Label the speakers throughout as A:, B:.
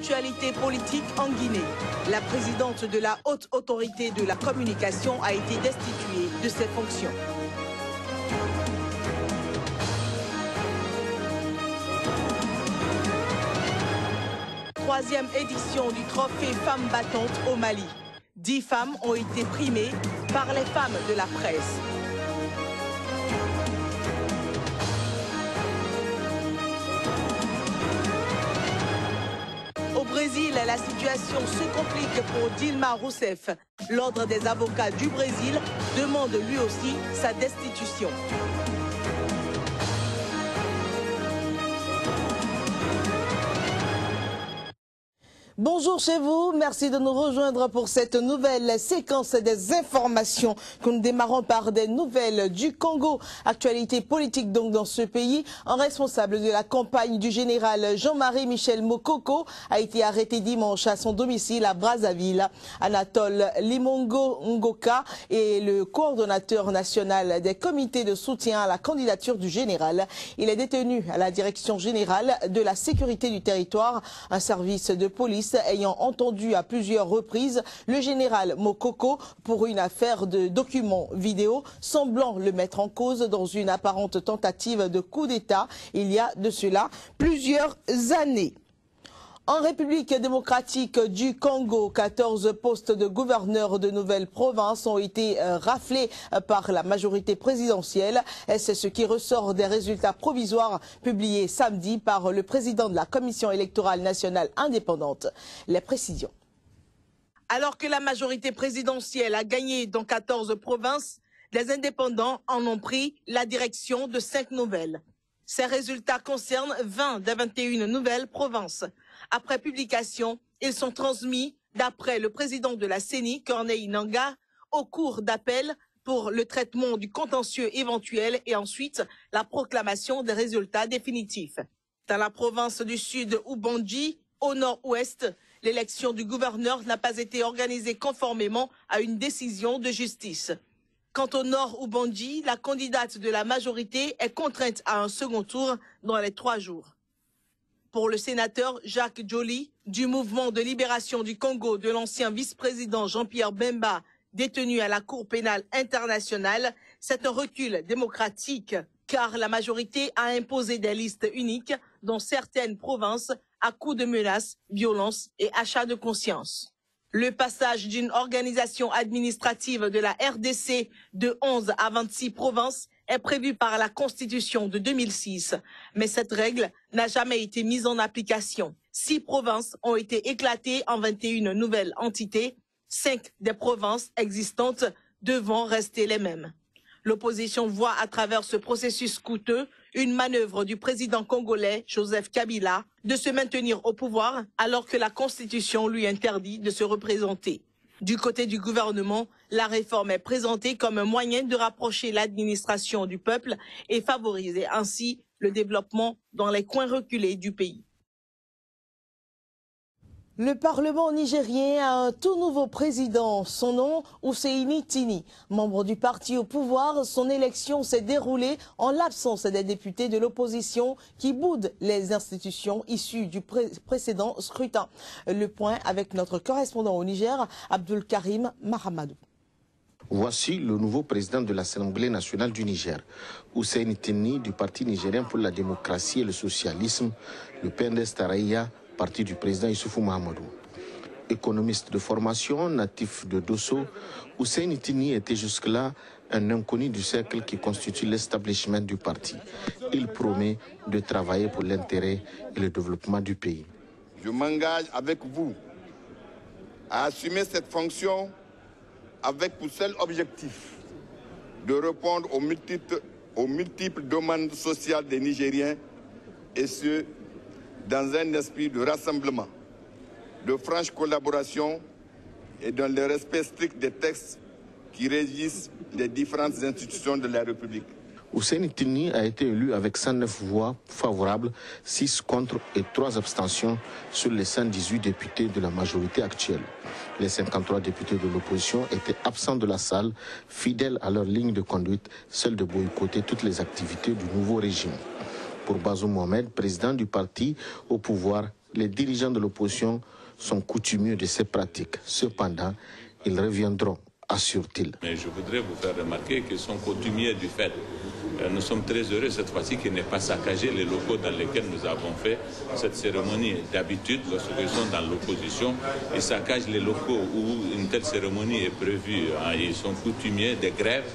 A: Actualité politique en Guinée. La présidente de la Haute Autorité de la Communication a été destituée de ses fonctions. Troisième édition du trophée Femmes battantes au Mali. 10 femmes ont été primées par les femmes de la presse. Au Brésil, la situation se complique pour Dilma Rousseff. L'Ordre des avocats du Brésil demande lui aussi sa destitution. Bonjour chez vous, merci de nous rejoindre pour cette nouvelle séquence des informations que nous démarrons par des nouvelles du Congo. Actualité politique donc dans ce pays. Un responsable de la campagne du général Jean-Marie Michel Mokoko a été arrêté dimanche à son domicile à Brazzaville. Anatole Limongo Ngoka est le coordonnateur national des comités de soutien à la candidature du général. Il est détenu à la direction générale de la sécurité du territoire, un service de police ayant entendu à plusieurs reprises le général Mokoko pour une affaire de documents vidéo semblant le mettre en cause dans une apparente tentative de coup d'État il y a de cela plusieurs années. En République démocratique du Congo, 14 postes de gouverneurs de nouvelles provinces ont été raflés par la majorité présidentielle. C'est ce qui ressort des résultats provisoires publiés samedi par le président de la Commission électorale nationale indépendante. Les précisions. Alors que la majorité présidentielle a gagné dans 14 provinces, les indépendants en ont pris la direction de 5 nouvelles. Ces résultats concernent 20 des 21 nouvelles provinces. Après publication, ils sont transmis, d'après le président de la CENI, Corneille Nangaa, au cours d'appel pour le traitement du contentieux éventuel et ensuite la proclamation des résultats définitifs. Dans la province du Sud Ubangui, au nord-ouest, l'élection du gouverneur n'a pas été organisée conformément à une décision de justice. Quant au nord Ubangui, la candidate de la majorité est contrainte à un second tour dans les 3 jours. Pour le sénateur Jacques Joly, du mouvement de libération du Congo de l'ancien vice-président Jean-Pierre Bemba, détenu à la Cour pénale internationale, c'est un recul démocratique, car la majorité a imposé des listes uniques dans certaines provinces à coups de menaces, violences et achats de conscience. Le passage d'une organisation administrative de la RDC de 11 à 26 provinces est prévu par la Constitution de 2006, mais cette règle n'a jamais été mise en application. 6 provinces ont été éclatées en 21 nouvelles entités, 5 des provinces existantes devant rester les mêmes. L'opposition voit à travers ce processus coûteux une manœuvre du président congolais Joseph Kabila de se maintenir au pouvoir alors que la Constitution lui interdit de se représenter. Du côté du gouvernement, la réforme est présentée comme un moyen de rapprocher l'administration du peuple et favoriser ainsi le développement dans les coins reculés du pays. Le Parlement nigérien a un tout nouveau président, son nom Husseini Tini. Membre du parti au pouvoir, son élection s'est déroulée en l'absence des députés de l'opposition qui boudent les institutions issues du précédent scrutin. Le point avec notre correspondant au Niger, Abdul Karim Mahamadou.
B: Voici le nouveau président de l'Assemblée nationale du Niger, Husseini Tini du Parti nigérien pour la démocratie et le socialisme, le PNDS Tarayya, parti du président Issoufou Mahamadou. Économiste de formation, natif de Dosso, Husseini Tini était jusque-là un inconnu du cercle qui constitue l'establishment du parti. Il promet de travailler pour l'intérêt et le développement du pays.
C: Je m'engage avec vous à assumer cette fonction avec pour seul objectif de répondre aux multiples demandes sociales des Nigériens et ce, dans un esprit de rassemblement, de franche collaboration et dans le respect strict des textes qui régissent les différentes institutions de la République.
B: Husseini Tini a été élu avec 109 voix favorables, 6 contre et 3 abstentions sur les 118 députés de la majorité actuelle. Les 53 députés de l'opposition étaient absents de la salle, fidèles à leur ligne de conduite, celle de boycotter toutes les activités du nouveau régime. Pour Bazoum Mohamed, président du parti au pouvoir, les dirigeants de l'opposition sont coutumiers de ces pratiques. Cependant, ils reviendront, assure-t-il.
D: Mais je voudrais vous faire remarquer qu'ils sont coutumiers du fait. Nous sommes très heureux cette fois-ci qu'ils n'aient pas saccagé les locaux dans lesquels nous avons fait cette cérémonie. D'habitude, lorsqu'ils sont dans l'opposition, ils saccagent les locaux où une telle cérémonie est prévue. Ils sont coutumiers des grèves,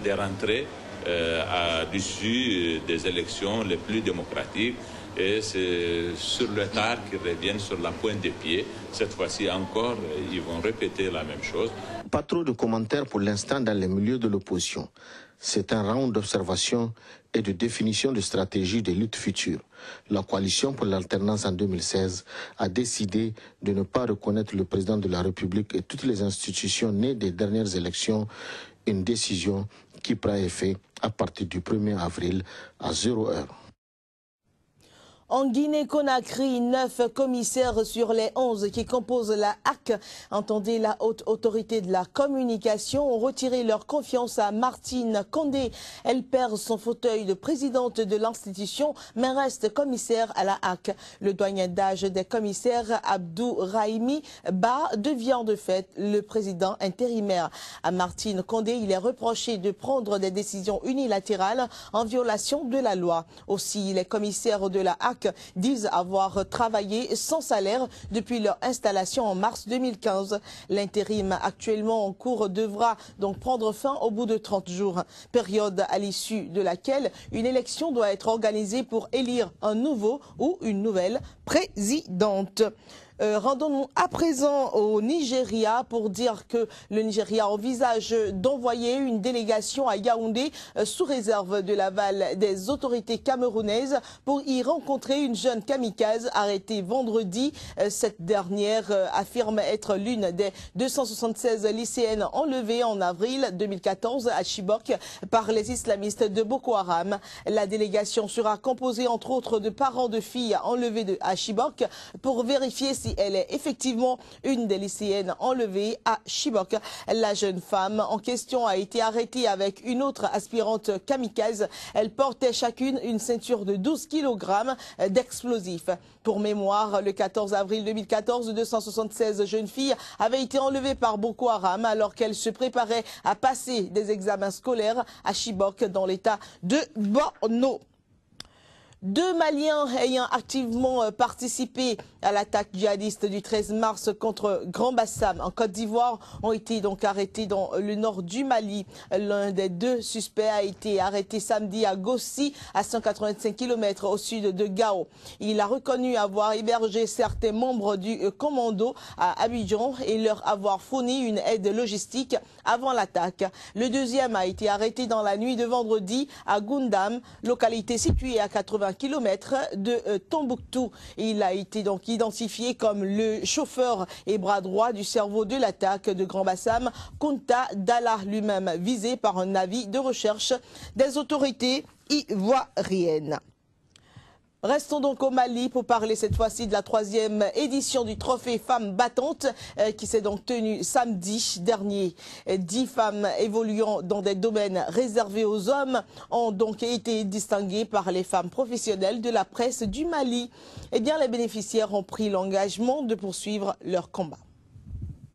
D: des rentrées à l'issue des élections les plus démocratiques. Et c'est sur le tard qu'ils reviennent sur la pointe des pieds. Cette fois-ci encore, ils vont répéter la même chose.
B: Pas trop de commentaires pour l'instant dans les milieux de l'opposition. C'est un round d'observation et de définition de stratégies de lutte future. La coalition pour l'alternance en 2016 a décidé de ne pas reconnaître le président de la République et toutes les institutions nées des dernières élections, une décision qui prend effet à partir du 1er avril à 0 heure.
A: En Guinée-Conakry, 9 commissaires sur les 11 qui composent la HAC, entendez la haute autorité de la communication, ont retiré leur confiance à Martine Condé. Elle perd son fauteuil de présidente de l'institution, mais reste commissaire à la HAC. Le doyen d'âge des commissaires, Abdou Rahimi Ba, devient de fait le président intérimaire. À Martine Condé, il est reproché de prendre des décisions unilatérales en violation de la loi. Aussi, les commissaires de la HAC disent avoir travaillé sans salaire depuis leur installation en mars 2015. L'intérim actuellement en cours devra donc prendre fin au bout de 30 jours, période à l'issue de laquelle une élection doit être organisée pour élire un nouveau ou une nouvelle présidente. Rendons-nous à présent au Nigeria pour dire que le Nigeria envisage d'envoyer une délégation à Yaoundé sous réserve de l'aval des autorités camerounaises pour y rencontrer une jeune kamikaze arrêtée vendredi. Cette dernière affirme être l'une des 276 lycéennes enlevées en avril 2014 à Chibok par les islamistes de Boko Haram. La délégation sera composée entre autres de parents de filles enlevées à Chibok pour vérifier si elle est effectivement une des lycéennes enlevées à Chibok. La jeune femme en question a été arrêtée avec une autre aspirante kamikaze. Elle portait chacune une ceinture de 12 kg d'explosifs. Pour mémoire, le 14 avril 2014, 276 jeunes filles avaient été enlevées par Boko Haram alors qu'elles se préparaient à passer des examens scolaires à Chibok dans l'état de Borno. 2 Maliens ayant activement participé à l'attaque djihadiste du 13 mars contre Grand Bassam en Côte d'Ivoire ont été donc arrêtés dans le nord du Mali. L'un des 2 suspects a été arrêté samedi à Gossi, à 185 km au sud de Gao. Il a reconnu avoir hébergé certains membres du commando à Abidjan et leur avoir fourni une aide logistique avant l'attaque. Le deuxième a été arrêté dans la nuit de vendredi à Goundam, localité située à 80 km de Tombouctou. Il a été donc identifié comme le chauffeur et bras droit du cerveau de l'attaque de Grand Bassam, Kunta Dalla, lui-même visé par un avis de recherche des autorités ivoiriennes. Restons donc au Mali pour parler cette fois-ci de la 3e édition du Trophée Femmes Battantes qui s'est donc tenue samedi dernier. 10 femmes évoluant dans des domaines réservés aux hommes ont donc été distinguées par les femmes professionnelles de la presse du Mali. Eh bien, les bénéficiaires ont pris l'engagement de poursuivre leur combat.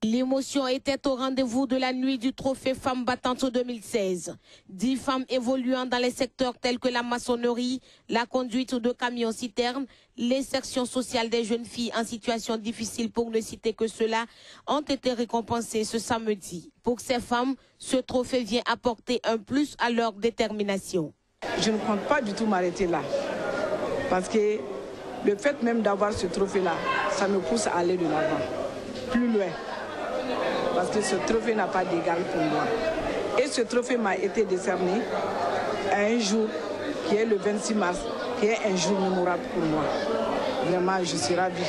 E: L'émotion était au rendez-vous de la nuit du Trophée Femmes Battantes 2016. 10 femmes évoluant dans les secteurs tels que la maçonnerie, la conduite de camions-citernes, les sections sociales des jeunes filles en situation difficile, pour ne citer que cela, ont été récompensées ce samedi. Pour ces femmes, ce trophée vient apporter un plus à leur détermination.
F: Je ne compte pas du tout m'arrêter là. Parce que le fait même d'avoir ce trophée-là, ça me pousse à aller de l'avant, plus loin. Parce que ce trophée n'a pas d'égal pour moi. Et ce trophée m'a été décerné à un jour qui est le 26 mars, qui est un jour mémorable pour moi. Vraiment, je suis ravie.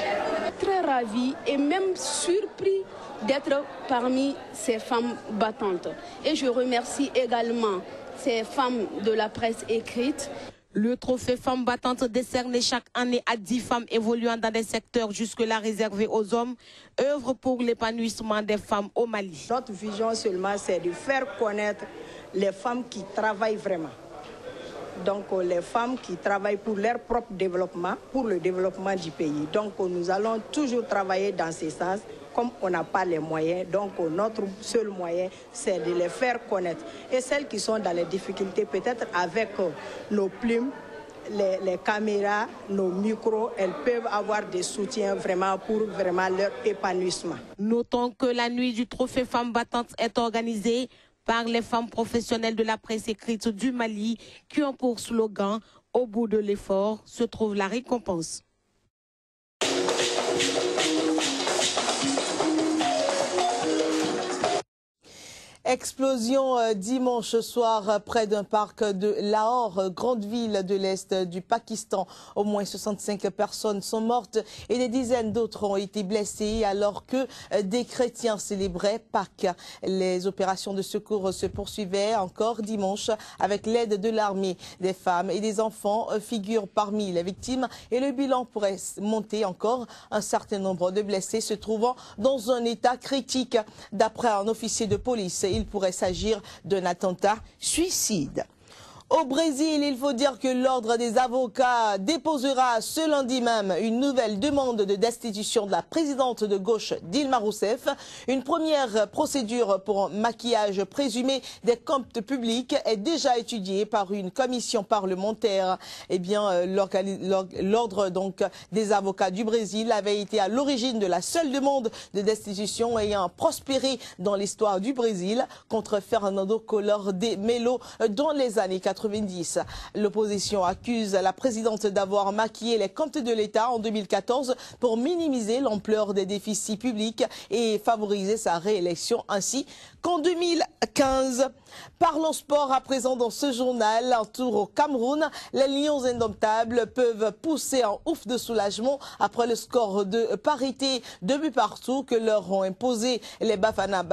G: Très ravie et même surpris d'être parmi ces femmes battantes. Et je remercie également ces femmes de la presse écrite.
E: Le trophée Femmes Battantes décerné chaque année à 10 femmes évoluant dans des secteurs jusque-là réservés aux hommes œuvre pour l'épanouissement des femmes au Mali.
F: Notre vision seulement, c'est de faire connaître les femmes qui travaillent vraiment. donc les femmes qui travaillent pour leur propre développement, pour le développement du pays. Donc nous allons toujours travailler dans ce sens. Comme on n'a pas les moyens, donc notre seul moyen, c'est de les faire connaître. Et celles qui sont dans les difficultés, peut-être avec nos plumes, les caméras, nos micros, elles peuvent avoir des soutiens vraiment pour vraiment leur épanouissement.
E: Notons que la nuit du trophée Femmes Battantes est organisée par les femmes professionnelles de la presse écrite du Mali qui ont pour slogan « Au bout de l'effort se trouve la récompense ».
A: Explosion dimanche soir près d'un parc de Lahore, grande ville de l'Est du Pakistan. Au moins 65 personnes sont mortes et des dizaines d'autres ont été blessées alors que des chrétiens célébraient Pâques. Les opérations de secours se poursuivaient encore dimanche avec l'aide de l'armée. Des femmes et des enfants figurent parmi les victimes et le bilan pourrait monter encore. Un certain nombre de blessés se trouvant dans un état critique. D'après un officier de police, il pourrait s'agir d'un attentat suicide. Au Brésil, il faut dire que l'Ordre des avocats déposera ce lundi même une nouvelle demande de destitution de la présidente de gauche Dilma Rousseff. Une première procédure pour un maquillage présumé des comptes publics est déjà étudiée par une commission parlementaire. Eh bien, l'Ordre donc des avocats du Brésil avait été à l'origine de la seule demande de destitution ayant prospéré dans l'histoire du Brésil contre Fernando Collor de Mello dans les années 90. L'opposition accuse la présidente d'avoir maquillé les comptes de l'État en 2014 pour minimiser l'ampleur des déficits publics et favoriser sa réélection ainsi qu'en 2015. Parlons sport à présent dans ce journal. Un tour au Cameroun. Les Lions indomptables peuvent pousser un ouf de soulagement après le score de parité 2 buts partout que leur ont imposé les Bafana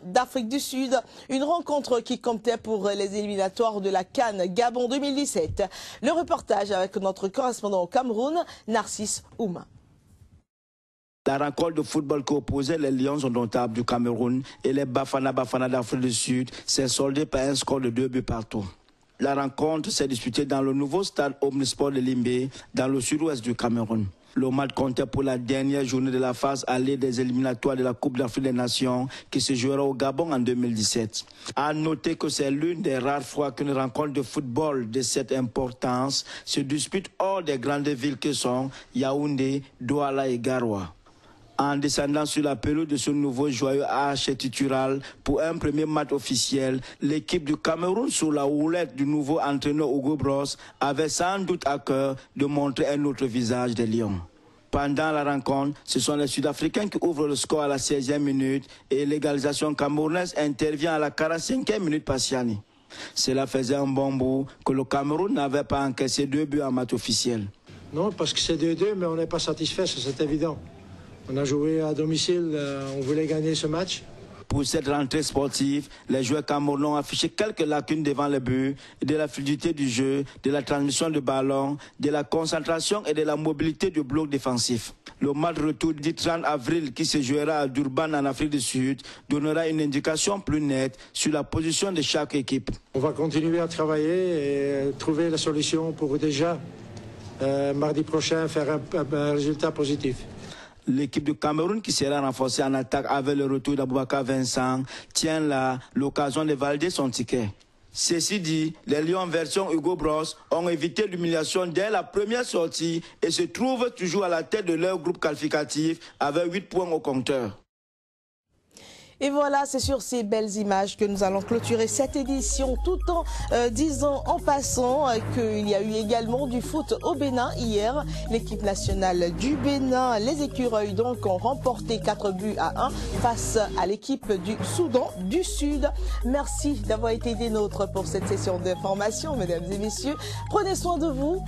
A: d'Afrique du Sud. Une rencontre qui comptait pour les éliminatoires de la CAN Gabon 2017. Le reportage avec notre correspondant au Cameroun, Narcisse Ouma.
H: La rencontre de football qui opposait les Lions indomptables du Cameroun et les Bafana d'Afrique du Sud s'est soldée par un score de 2 buts partout. La rencontre s'est disputée dans le nouveau stade Omnisport de Limbé, dans le sud-ouest du Cameroun. Le match comptait pour la dernière journée de la phase allée des éliminatoires de la Coupe d'Afrique des Nations qui se jouera au Gabon en 2017. À noter que c'est l'une des rares fois qu'une rencontre de football de cette importance se dispute hors des grandes villes que sont Yaoundé, Douala et Garoua. En descendant sur la pelouse de ce nouveau joyeux architectural pour un premier match officiel, l'équipe du Cameroun sous la houlette du nouveau entraîneur Hugo Bross avait sans doute à cœur de montrer un autre visage des Lions. Pendant la rencontre, ce sont les Sud-Africains qui ouvrent le score à la 16e minute et l'égalisation camerounaise intervient à la 45e minute par Siani. Cela faisait un bon bout que le Cameroun n'avait pas encaissé 2 buts en match officiel.
I: Non, parce que c'est 2-2, mais on n'est pas satisfait, c'est évident. On a joué à domicile, on voulait gagner ce match.
H: Pour cette rentrée sportive, les joueurs camerounais ont affiché quelques lacunes devant le but, de la fluidité du jeu, de la transmission de ballon, de la concentration et de la mobilité du bloc défensif. Le match retour du 30 avril qui se jouera à Durban en Afrique du Sud donnera une indication plus nette sur la position de chaque équipe.
I: On va continuer à travailler et trouver la solution pour déjà mardi prochain faire un résultat positif.
H: L'équipe du Cameroun qui sera renforcée en attaque avec le retour d'Aboubacar Vincent tient là l'occasion de valider son ticket. Ceci dit, les Lions version Hugo Bross ont évité l'humiliation dès la première sortie et se trouvent toujours à la tête de leur groupe qualificatif avec 8 points au compteur.
A: Et voilà, c'est sur ces belles images que nous allons clôturer cette édition, tout en disant en passant qu'il y a eu également du foot au Bénin hier. L'équipe nationale du Bénin, les Écureuils donc, ont remporté 4 buts à 1 face à l'équipe du Soudan du Sud. Merci d'avoir été des nôtres pour cette session d'information, mesdames et messieurs. Prenez soin de vous.